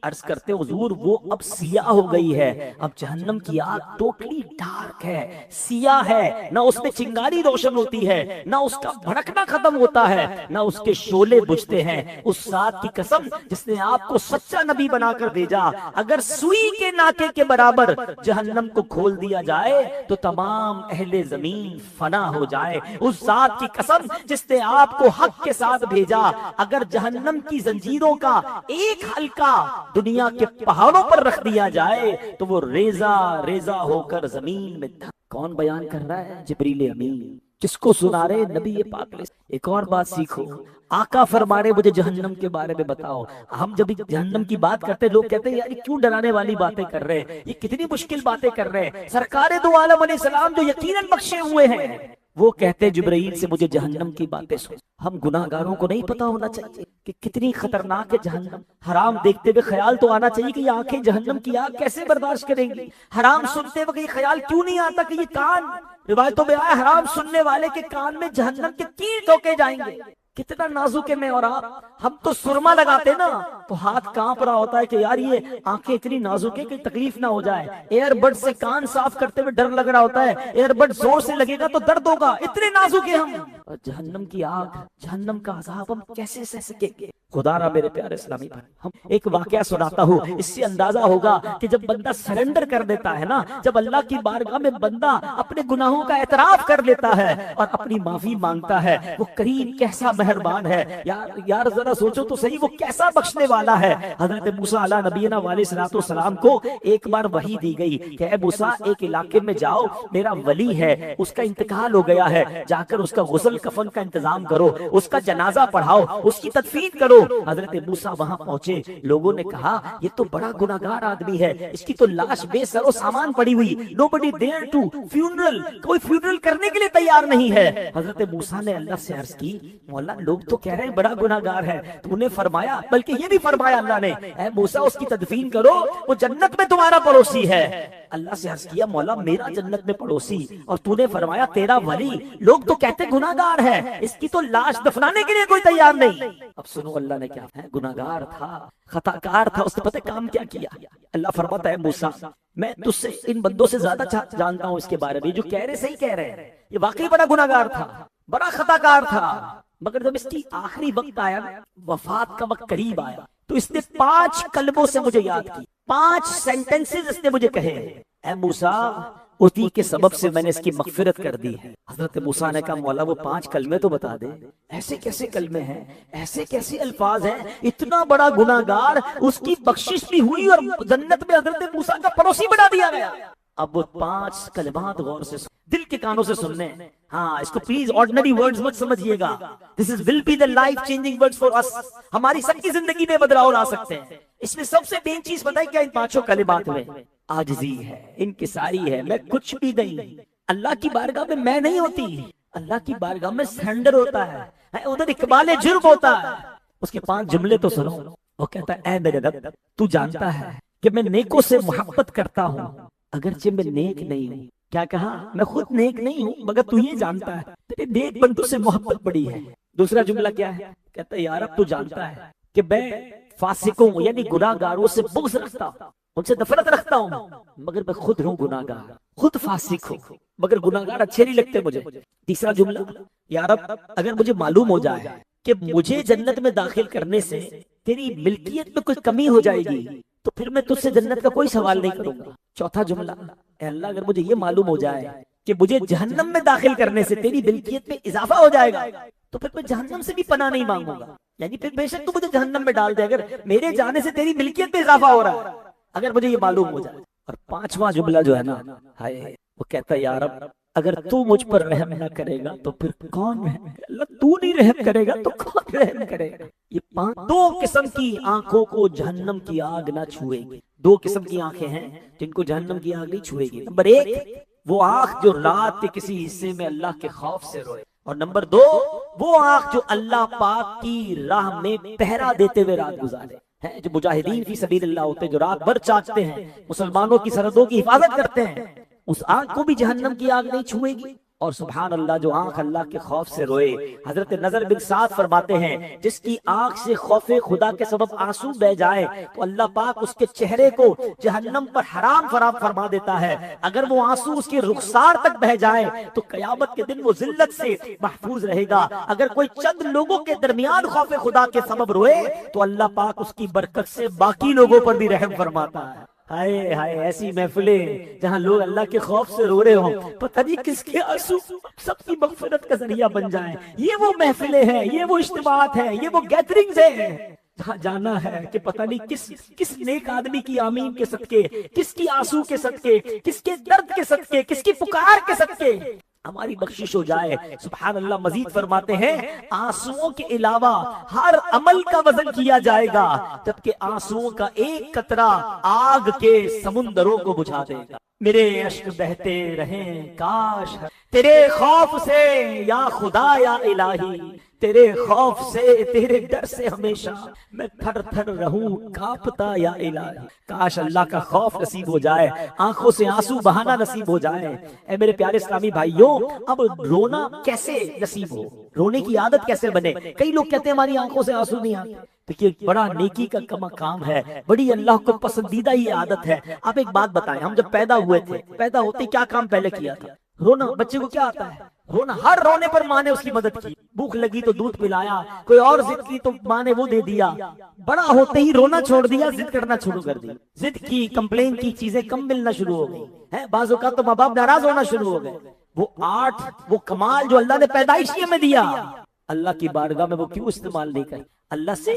عرض کرتے حضور وہ اب سیاہ ہو گئی ہے، اب جہنم کی آگ ٹوٹلی ڈارک ہے، سیاہ ہے، نہ اس میں چنگاری روشن ہوتی ہے، نہ اس کا بھڑکنا ختم ہوتا ہے، نہ اس کے شعلے بجھتے ہیں۔ اس ذات کی قسم جس نے آپ کو سچا نبی بنا کر بھیجا، اگر سوئی کے ناکے کے برابر جہنم کو کھول دیا جائے تو تمام اہل زمین فنا ہو جائے۔ اس ذات کی قسم جس نے آپ کو حق کے ساتھ بھیجا، اگر جہنم کی زنجیروں کا ایک حلقہ دنیا کے پہاڑوں پر رکھ دیا جائے تو وہ ریزہ ریزہ ہو کر زمین میں کون بیان کر رہا ہے؟ جبریل امین۔ کس کو سنا رہے؟ نبی پاک۔ ایک اور بات سیکھو، آقا فرما رہے مجھے جہنم کے بارے میں بتاؤ۔ ہم جب جہنم کی بات کرتے لوگ کہتے ہیں یار کیوں ڈرانے والی باتیں کر رہے ہیں، یہ کتنی مشکل باتیں کر رہے ہیں۔ سرکار دو عالم علیہ السلام جو یقیناً بخشے ہوئے ہیں، وہ کہتے جبرائیل سے مجھے جہنم کی باتیں سن۔ ہم گناہگاروں کو نہیں پتا ہونا چاہیے کہ کتنی خطرناک ہے جہنم؟ حرام دیکھتے ہوئے خیال تو آنا چاہیے کہ یہ آنکھیں جہنم کی آگ کیسے برداشت کریں گی؟ حرام سنتے وقت یہ خیال کیوں نہیں آتا کہ یہ کان، روایتوں میں آیا حرام سننے والے کے کان میں جہنم کے تیر ٹھوکے جائیں گے۔ کتنا نازک ہے میں اور آپ۔ ہم تو سرما لگاتے نا تو ہاتھ کانپ رہا ہوتا ہے کہ یار یہ آنکھیں اتنی نازک ہے کہ تکلیف نہ ہو جائے۔ ایئر بڈ سے کان صاف کرتے ہوئے ڈر لگ رہا ہوتا ہے، ایئر بڈ زور سے لگے گا تو درد ہوگا، اتنے نازک ہیں ہم۔ اور جہنم کی آگ، جہنم کا عذاب ہم کیسے سہ سکیں گے؟ خدا را میرے پیارے اسلامی بھائی، ہم ایک واقعہ سناتا ہوں، اس سے اندازہ ہوگا کہ جب بندہ سرنڈر کر دیتا ہے نا، جب اللہ کی بارگاہ میں بندہ اپنے گناہوں کا اعتراف کر لیتا ہے اور اپنی معافی مانگتا ہے، وہ کریم کیسا مہربان ہے یار ذرا سوچو تو صحیح، وہ کیسا بخشنے والا ہے۔ حضرت موسیٰ علیہ نبینا علیہ السلام کو ایک بار وحی دی گئی کہ اے موسیٰ ایک علاقے میں جاؤ، میرا ولی ہے، اس کا انتقال ہو گیا ہے، جا کر اس کا غسل کفن کا انتظام کرو، اس کا جنازہ پڑھاؤ، اس کی تدفین کرو۔ حضرت موسیٰ وہاں پہنچے، لوگوں نے کہا یہ تو بڑا گناہگار آدمی ہے، اس کی تو لاش بے سر و سامان پڑی ہوئی، nobody dare to funeral، کوئی funeral کرنے کے لیے تیار نہیں ہے۔ حضرت موسیٰ نے اللہ سے عرض کی، مولا لوگ تو کہہ رہے ہیں بڑا گناہگار ہے، تو نے فرمایا، بلکہ یہ بھی فرمایا اللہ نے، اے موسیٰ اس کی تدفین کرو، وہ جنت میں تمہارا پڑوسی ہے۔ اللہ سے عرض کیا، مولا میرا جنت میں پڑوسی، اور تو نے فرمایا تیرا ولی، لوگ تو کہتے گناہگار ہے، اس کی تو لاش دفنانے کے لیے کوئی تیار نہیں۔ اب سنو اللہ نے کیا ہے، گناہگار تھا، خطاکار تھا، اس نے پتہ کام کیا کیا؟ اللہ فرماتا ہے موسیٰ میں تجھ سے ان بندوں سے زیادہ جانتا ہوں اس کے بارے میں، جو کہہ رہے صحیح کہہ رہے ہیں، یہ واقعی بڑا گناہگار تھا، بڑا خطاکار تھا، مگر جب اس کی آخری وقت آیا، وفات کا وقت قریب آیا، تو اس نے 5 کلموں سے مجھے یاد کی، 5 سینٹنسز اس نے مجھے کہے، اے موسیٰ اسی کے سبب سے میں نے اس کی مغفرت کر دی ہے۔ حضرت موسیٰ نے کہا مولا وہ 5 کلمے تو بتا دے، ایسے کیسے کلمے ہیں، ایسے کیسے الفاظ ہیں، اتنا بڑا گناہگار، اس کی بخشش بھی ہوئی اور جنت میں حضرت موسیٰ کا پڑوسی بنا دیا گیا۔ اب وہ 5 کلمات غور سے دل کے کانوں سے سننے، ہاں اس کو پلیز آرڈنری ورڈز مت سمجھیے گا، this is will be the life changing words for us، ہماری سب کی زندگی میں بدلاؤ لا سکتے ہیں۔ اس میں سب سے مین چیز بتائی کیا ان 5 کلمات میں؟ عاجزی ہے، انکساری ہے، میں کچھ بھی نہیں، اللہ کی بارگاہ میں نہیں ہوتی، اللہ کی بارگاہ میں سرنڈر ہوتا ہے، ادھر اقبال جرم ہوتا ہے۔ اس کے 5 جملے تو سنو۔ وہ کہتا ہے اے میرے رب، تو جانتا ہے کہ میں نیکوں سے محبت کرتا ہوں اگرچہ میں نیک نہیں ہوں۔ کیا کہا؟ میں خود نیک نہیں ہوں مگر تو یہ جانتا ہے تیرے نیک بندوں سے محبت بڑی ہے۔ دوسرا جملہ کیا ہے؟ کہتا ہے یا رب تو جانتا ہے کہ میں فاسقوں یعنی گناہ گاروں سے بغض رکھتا ہوں، ان سے نفرت رکھتا ہوں، مگر میں خود ہوں گناہ گار، خود فاسق ہوں مگر گناہ گار اچھے نہیں لگتے مجھے۔ تیسرا جملہ، یا رب اگر مجھے معلوم ہو جائے کہ مجھے جنت میں داخل کرنے سے تیری ملکیت میں کوئی کمی ہو جائے گی تو پھر میں تجھ سے جنت کا کوئی سوال نہیں کروں گا۔ چوتھا جملہ، اے اللہ اگر مجھے یہ معلوم ہو جائے کہ مجھے جہنم میں داخل کرنے سے تیری ملکیت میں اضافہ ہو جائے گا تو پھر میں جہنم سے بھی پناہ نہیں مانگوں گا، یعنی پھر بے شک تو مجھے جہنم میں ڈال دے اگر میرے جانے سے تیری ملکیت میں اضافہ ہو رہا ہے، اگر مجھے یہ معلوم ہو جائے۔ اور 5واں جملہ جو ہے نا، ہائے، وہ کہتا ہے یا رب اگر تو مجھ پر رحم نہ کرے گا تو پھر کون رحم کرے گا؟ اللہ تو نہیں رحم کرے گا تو کون رحم کرے گا؟ یہ 2 قسم کی آنکھوں کو جہنم کی آگ نہ چھوئے گی۔ 2 قسم کی آنکھیں ہیں جن کو جہنم کی آگ نہیں چھوئے گی۔ نمبر 1 وہ آنکھ جو رات کے کسی حصے میں اللہ کے خوف سے روئے، اور نمبر 2 وہ آنکھ جو اللہ پاک کی راہ میں پہرا دیتے ہوئے رات گزارے ہیں، جو مجاہدین فی سبیل اللہ ہوتے ہیں، جو رات بھر چاکتے ہیں، مسلمانوں کی سرحدوں کی حفاظت کرتے ہیں، اس آنکھ کو بھی جہنم کی آگ نہیں چھوئے گی۔ اور سبحان اللہ، جو آنکھ اللہ کے خوف سے روئے، حضرت نظر بن سعد فرماتے ہیں جس کی آنکھ سے خوف خدا کے سبب آنسو بہ جائے تو اللہ پاک اس کے چہرے کو جہنم پر حرام فرما دیتا ہے، اگر وہ آنسو اس کے رخسار تک بہ جائے تو قیامت کے دن وہ ذلت سے محفوظ رہے گا۔ اگر کوئی چند لوگوں کے درمیان خوف خدا کے سبب روئے تو اللہ پاک اس کی برکت سے باقی لوگوں پر بھی رحم فرماتا ہے۔ ہائے ہائے، ایسی محفلیں جہاں لوگ اللہ کے خوف سے رو رہے ہوں، پتہ نہیں کس کے آنسو سب کی مغفرت کا ذریعہ بن جائیں۔ یہ وہ محفلیں ہیں، یہ وہ اجتماعات ہیں، یہ وہ گیدرنگز ہیں جہاں جانا ہے کہ پتہ نہیں کس نیک آدمی کی آمین کے صدقے، کس کی آنسو کے صدقے، کس کے درد کے صدقے، کس کی پکار کے صدقے ہماری بخشش ہو جائے۔ سبحان اللہ، مزید فرماتے ہیں آنسوؤں کے علاوہ ہر عمل کا وزن کیا جائے گا، جبکہ آنسوؤں کا ایک قطرہ آگ کے سمندروں کو بجھا دے گا۔ میرے اشک بہتے رہیں کاش تیرے خوف سے یا خدا یا الہی، تیرے خوف سے، تیرے ڈر سے ہمیشہ میں تھر تھر رہوں کانپتا یا الہی۔ کاش اللہ کا خوف نصیب ہو جائے، آنکھوں سے آنسو بہانا نصیب ہو جائے۔ اے میرے پیارے اسلامی بھائیوں، اب رونا کیسے نصیب ہو، رونے کی عادت کیسے بنے؟ کئی لوگ کہتے ہیں ہماری آنکھوں سے آنسو نہیں آتے، دیکھیے بڑا نیکی کا کام ہے، بڑی اللہ کو پسندیدہ یہ عادت ہے۔ آپ ایک بات بتائیں، ہم جب پیدا ہوئے تھے، پیدا ہوتے کیا کام پہلے کیا تھا؟ رونا۔ بچے کو کیا آتا ہے؟ رونا۔ ہر رونے پر ماں نے اس کی مدد کی، بھوک لگی تو دودھ پلایا، کوئی اور ضد کی تو ماں نے وہ دے دیا، بڑا ہوتے ہی رونا چھوڑ دیا، ضد کرنا شروع کر دی، ضد کی، کمپلین کی، چیزیں کم ملنا شروع ہو گئی، بعض اوقات تو ماں باپ ناراض ہونا شروع ہو گئے۔ وہ آرٹ، وہ کمال جو اللہ نے پیدائشی میں دیا، اللہ کی بارگاہ میں وہ کیوں استعمال نہیں کر؟ اللہ سے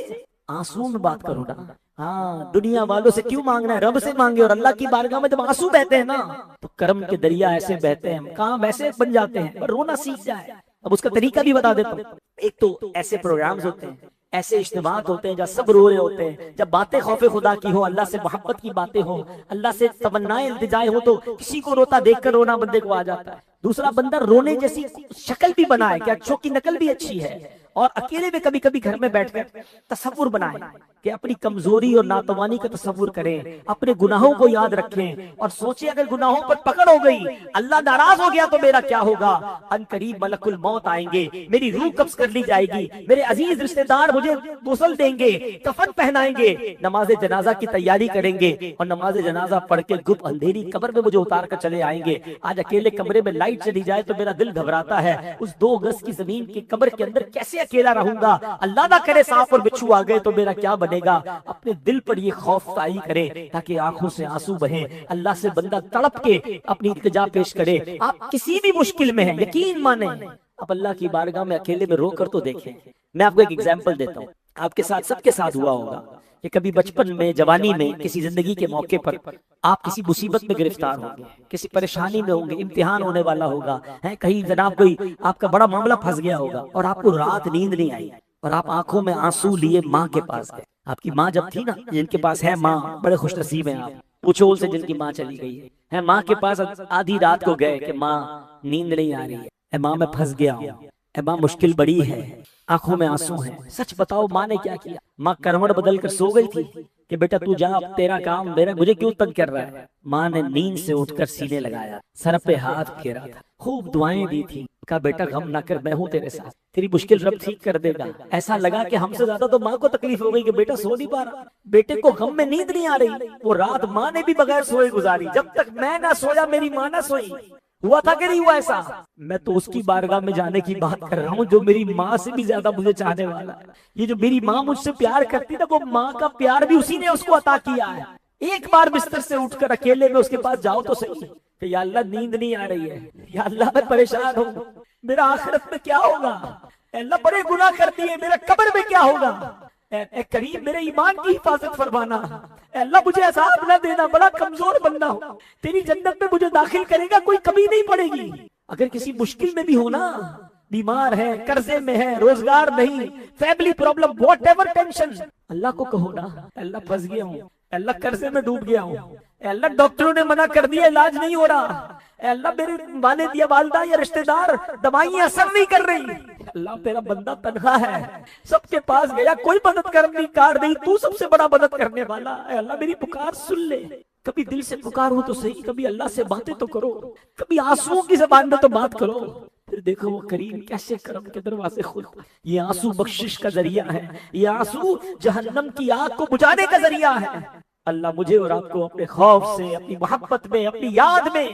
آنسو میں بات کرو نا۔ ہاں، دنیا والوں سے کیوں مانگنا ہے؟ رب سے مانگے۔ اور اللہ کی بارگاہ میں جب آنسو بہتے ہیں نا تو کرم کے دریا ایسے بہتے ہیں، کام ایسے بن جاتے ہیں، رونا سیکھ جائے۔ اب اس کا طریقہ بھی بتا دیتا ہوں۔ ایک تو ایسے پروگرامز ہوتے ہیں، ایسے اجتماعات ہوتے ہیں جہاں سب رو رہے ہوتے ہیں، جب باتیں خوف خدا کی ہو، اللہ سے محبت کی باتیں ہوں، اللہ سے تمنائیں التجائیں ہو تو کسی کو روتا دیکھ کر رونا بندے کو آ جاتا ہے۔ دوسرا، بندہ رونے جیسی شکل بھی بنائے کہ اچھوں کی نقل بھی اچھی ہے، اور اکیلے میں کبھی کبھی گھر میں بیٹھ کر تصور بنائیں کہ اپنی کمزوری اور ناتوانی کا تصور کریں، اپنے گناہوں کو یاد رکھیں اور سوچیں اگر گناہوں پر پکڑ ہو گئی، اللہ ناراض ہو گیا تو میرا کیا ہوگا؟ ان قریب ملک الموت آئیں گے، میری روح قبض کر لی جائے گی، میرے عزیز رشتہ دار مجھے غسل دیں گے، کفن پہنائیں گے، نماز جنازہ کی تیاری کریں گے، اور نماز جنازہ پڑھ کے گپ اندھیری قبر میں مجھے اتار کر چلے آئیں گے۔ آج اکیلے کمرے میں لائٹ چلی جائے تو میرا دل گھبراتا ہے، اس 2 گز کی زمین کی قبر کے اندر کیسے اکیلا رہوں گا؟ اللہ نہ کرے سانپ اور بچھو آ گئے تو میرا کیا بنے گا؟ اپنے دل پر یہ خوف طاری کرے تاکہ آنکھوں سے آنسو بہیں، اللہ سے بندہ تڑپ کے اپنی التجا پیش کرے۔ آپ کسی بھی مشکل میں ہیں، یقین مانیں، اب اللہ کی بارگاہ میں اکیلے میں رو کر تو دیکھیں۔ میں آپ کو ایک ایگزامپل دیتا ہوں، آپ کے ساتھ، سب کے ساتھ ہوا ہوگا کہ کبھی بچپن میں، جوانی میں، کسی زندگی کے موقع پر آپ کسی مصیبت میں گرفتار ہوں گے، کسی پریشانی میں ہوں گے، امتحان ہونے والا ہوگا، کہیں جناب کوئی آپ کا بڑا معاملہ پھنس گیا ہوگا اور آپ کو رات نیند نہیں آئی اور آپ آنکھوں میں آنسو لیے ماں کے پاس گئے۔ آپ کی ماں جب تھی نا، جن کے پاس ہے ماں، بڑے خوش نصیب ہیں آپ، پوچھو ان سے جن کی ماں چلی گئی ہے ماں کے پاس آدھی رات کو گئے کہ ماں نیند نہیں آ رہی ہے، اے ماں میں پھنس گیا ہوں، اے ماں مشکل بڑی ہے، آنکھوں میں آنسو ہیں، سچ بتاؤ ماں نے کیا کیا؟ ماں کروڑ بدل کر سو گئی تھی کہ بیٹا تو جا، اب تیرا کام، مجھے کیوں تنگ کر رہا ہے؟ ماں نے نیند سے اٹھ کر سینے لگایا، سر پہ ہاتھ پھیرا تھا، خوب دعائیں دی تھی، کہا بیٹا غم نہ کر، میں ہوں تیرے ساتھ، تیری مشکل رب ٹھیک کر دے گا۔ ایسا لگا کہ ہم سے زیادہ تو ماں کو تکلیف ہو گئی کہ بیٹا سو نہیں پا رہا، بیٹے کو غم میں نیند نہیں آ رہی۔ وہ رات ماں نے بھی بغیر سوئے گزاری، جب تک میں نہ سویا میری ماں نہ سوئی۔ ہوا تھا کہ نہیں ہوا ایسا؟ میں تو اس کی بارگاہ میں جانے کی بات کر رہا ہوں جو میری ماں سے بھی زیادہ مجھے چاہنے والا ہے۔ یہ جو میری ماں مجھ سے پیار کرتی نا، وہ ماں کا پیار بھی اسی نے اس کو عطا کیا ہے۔ ایک بار بستر سے اٹھ کر اکیلے میں اس کے پاس جاؤ تو صحیح کہ یا اللہ نیند نہیں آ رہی ہے، یا اللہ میں پریشان ہوں، میرا آخرت میں کیا ہوگا؟ اے اللہ بڑے گناہ کرتی ہے، میرا قبر میں کیا ہوگا؟ اے کریم میرے ایمان کی حفاظت فرمانا، اے اللہ مجھے عذاب نہ دینا، بڑا کمزور بندہ ہوں، تیری جنت میں مجھے داخل کرے گا، کوئی کمی نہیں پڑے گی۔ اگر کسی مشکل میں بھی ہو نا، بیمار ہے، قرضے میں ہے، روزگار نہیں، family problem, whatever tension, Allah کو کہو نا اللہ پھنس گیا ہوں، اللہ قرضے میں ڈوب گیا ہوں، اے اللہ ڈاکٹروں نے منع کر دیا علاج نہیں ہو رہا، اے اللہ میرے والد یا والدہ یا رشتہ دار دوائیاں اثر نہیں کر رہی، اللہ تیرا بندہ تنہا ہے، سب کے پاس گیا کوئی مدد کرنے کار نہیں، تو سب سے بڑا مدد کرنے والا، اے اللہ میری پکار سن لے۔ کبھی دل سے پکارو تو صحیح، کبھی اللہ سے باتیں تو کرو، کبھی آنسوؤں کی زبان میں تو بات کرو، پھر دیکھو وہ کریم کیسے کرم کے دروازے کھولتا۔ یہ آنسو بخشش کا ذریعہ ہے، یہ آنسو جہنم کی آگ کو بجھانے کا ذریعہ ہے۔ اللہ مجھے اور آپ کو اپنے خوف سے، اپنی محبت میں، اپنی یاد میں،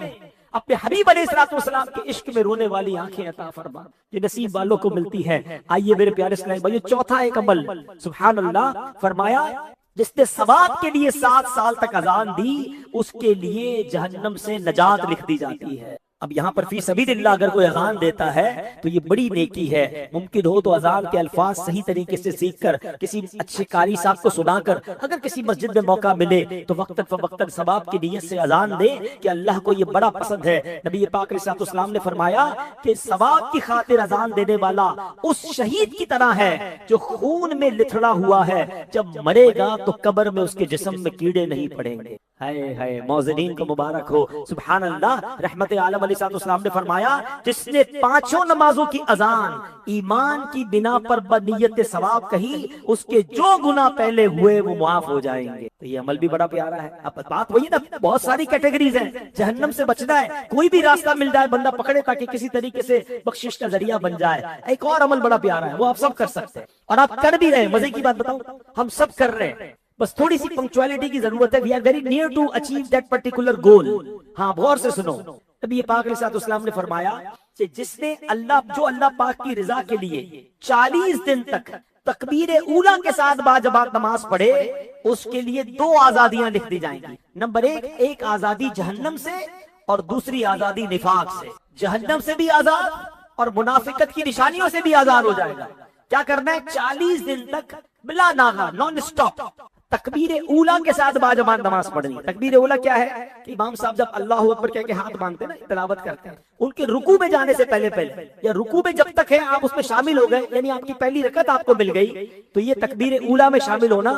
اپنے حبیب علیہ السلام کے عشق میں رونے والی آنکھیں عطا فرما، یہ نصیب والوں کو ملتی ہے۔ آئیے میرے پیارے اسلام بھائیو، چوتھا ایک عمل، سبحان اللہ، فرمایا جس نے ثواب کے لیے 7 سال تک اذان دی اس کے لیے جہنم سے نجات لکھ دی جاتی ہے۔ اب یہاں پر فی سبیل اللہ اگر کوئی اذان دیتا ہے تو یہ بڑی نیکی ہے۔ ممکن ہو تو اذان کے الفاظ صحیح طریقے سے سیکھ کر کسی اچھے قاری صاحب کو سنا کر، اگر کسی مسجد میں موقع ملے تو وقتاً فوقتاً ثواب کی نیت سے اذان دے کہ اللہ کو یہ بڑا پسند ہے۔ نبی پاک علیہ السلام نے فرمایا کہ ثواب کی خاطر اذان دینے والا اس شہید کی طرح ہے جو خون میں لتھڑا ہوا ہے، جب مرے گا تو قبر میں اس کے جسم میں کیڑے نہیں پڑیں گے۔ ہائے ہائے، موذنین کو مبارک ہو، سبحان اللہ۔ رحمت عالم علیہ السلام نے فرمایا جس نے 5 نمازوں کی اذان ایمان کی بنا پر بنیت ثواب کہی، اس کے جو گناہ پہلے ہوئے وہ معاف ہو جائیں گے۔ تو یہ عمل بھی بڑا پیارا ہے۔ اب بات وہی نا، بہت ساری کیٹیگریز ہیں، جہنم سے بچنا ہے، کوئی بھی راستہ مل جائے بندہ پکڑے تاکہ کسی طریقے سے بخشش کا ذریعہ بن جائے۔ ایک اور عمل بڑا پیارا ہے، وہ آپ سب کر سکتے ہیں اور آپ کر بھی رہے ہیں۔ مزے کی بات بتاؤں، ہم سب کر رہے ہیں، بس تھوڑی سی پنکچوالٹی کی ضرورت ہے۔ we are very near to achieve that particular goal۔ ہاں غور سے سنو، نبی پاک علیہ السلام نے فرمایا کہ جس نے جو اللہ پاک کی رضا کے لیے 40 دن تک تکبیر اولیٰ کے ساتھ باجماعت نماز پڑھے، اس کے لیے 2 آزادیاں لکھ دی جائیں گی۔ نمبر 1، ایک آزادی جہنم سے اور دوسری آزادی نفاق سے۔ جہنم سے بھی آزاد اور منافقت کی نشانیوں سے بھی آزاد ہو جائے گا۔ کیا کرنا ہے؟ 40 دن تک بلا ناغہ، نان اسٹاپ تکبیر اولیٰ کے ساتھ باجماعت نماز پڑھنی۔ تکبیر اولیٰ کیا ہے کہ امام صاحب جب اللہ اکبر کہہ کے ہاتھ باندھتے ہیں نا، تلاوت کرتے ہیں، ان کے رکوع میں جانے سے پہلے یا رکوع میں جب تک ہے آپ اس میں شامل ہو گئے، یعنی آپ کی پہلی رکعت آپ کو مل گئی تو یہ تکبیر اولیٰ میں شامل ہونا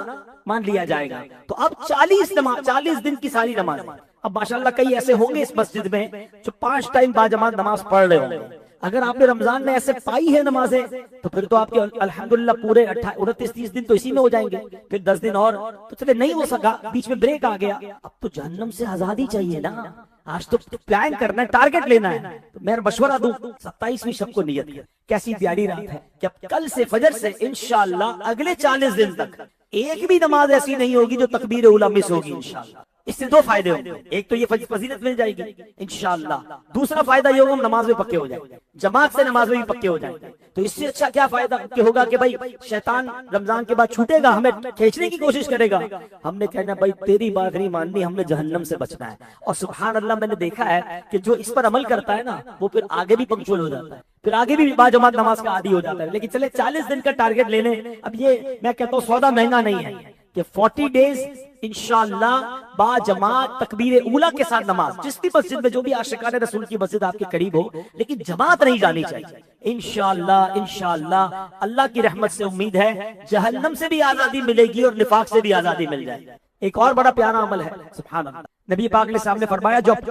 مان لیا جائے گا۔ تو اب 40 دن کی ساری نماز۔ اب ماشاءاللہ کئی ایسے ہوں گے اس مسجد میں جو 5 ٹائم باجماعت نماز پڑھ رہے ہوں گے۔ اگر آپ نے رمضان میں ایسے پائی ہے نمازیں تو پھر تو آپ کے الحمدللہ پورے 29-30 دن تو اسی میں ہو جائیں گے، پھر 10 دن اور تو چلے نہیں ہو سکا، بیچ میں بریک آ گیا، اب تو جہنم سے آزادی چاہیے نا۔ آج تو پلان کرنا ہے، ٹارگٹ لینا ہے۔ تو میں مشورہ دوں 27ویں شب کو نیت کر، کیسی پیاری رات ہے کہ اب کل سے فجر سے انشاءاللہ اگلے 40 دن تک ایک بھی نماز ایسی نہیں ہوگی جو تکبیر اولیٰ مس ہوگی انشاءاللہ۔ اس سے 2 فائدے ہوں گے، ایک تو یہ فضیلت مل جائے گی انشاءاللہ، دوسرا فائدہ یہ ہوگا ہم نماز میں پکے ہو جائیں گے، جماعت سے نماز میں بھی پکے ہو جائیں گے۔ تو اس سے اچھا کیا فائدہ ہوگا کہ بھائی شیطان رمضان کے بعد چھوٹے گا، ہمیں کھینچنے کی کوشش کرے گا، ہم نے کہنا بھائی تیری بات نہیں ماننی، ہم نے جہنم سے بچنا ہے۔ اور سبحان اللہ میں نے دیکھا ہے کہ جو اس پر عمل کرتا ہے نا وہ پھر آگے بھی پنکچوئل ہو جاتا ہے، پھر آگے بھی باجماعت نماز کا عادی ہو جاتا ہے۔ لیکن چلے 40 دن کا ٹارگٹ لے لیں۔ اب یہ میں کہتا ہوں سودا مہنگا نہیں ہے کہ 40 ڈیز انشاءاللہ با جماعت تکبیر اولیٰ کے ساتھ نماز، جس بھی مسجد میں، جو بھی عاشقان رسول کی مسجد آپ کے قریب ہو، لیکن جماعت نہیں جانی چاہیے۔ انشاءاللہ اللہ کی رحمت سے امید ہے جہنم سے بھی آزادی ملے گی اور نفاق سے بھی آزادی مل جائے گی۔ ایک اور بڑا پیارا عمل ہے، سبحان اللہ، نبی پاک نے سامنے فرمایا جو